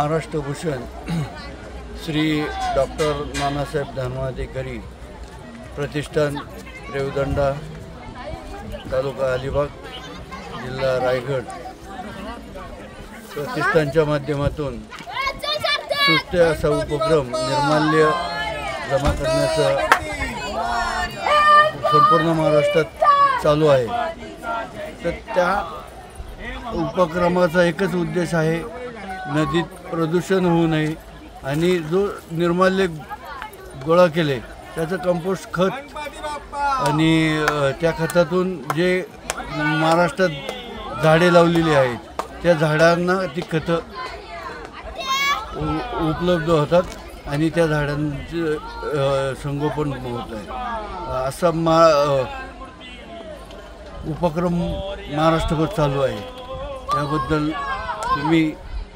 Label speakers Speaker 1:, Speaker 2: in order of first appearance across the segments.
Speaker 1: Maharashtra Bhushan Shri doctor Nanasaheb Dharmadhikari प्रतिष्ठान रेवदंडा तालुका अलिबाग जिल्हा रायगड प्रतिष्ठानच्या माध्यमातून सुस्ते असा उपक्रम निर्माल्य जमा करण्याचा संपूर्ण महाराष्ट्रात चालू आहे। तर त्या उपक्रमाचा एकच उद्देश आहे, नदीत प्रदूषण होऊ नये आणि जो निर्माल्य गोळा केले त्याचं कंपोस्ट खत आणि त्या खतातून जे महाराष्ट्रात झाडे लावलेली आहेत त्या झाडांना ती खतं उपलब्ध होतात आणि त्या झाडांचं संगोपन होत आहे। असा उपक्रम महाराष्ट्रभर चालू आहे। त्याबद्दल तुम्ही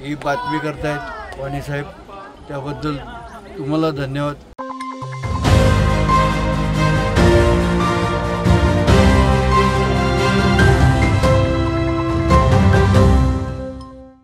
Speaker 1: ही बातमी करतायत वाणी साहेब, त्याबद्दल तुम्हाला धन्यवाद।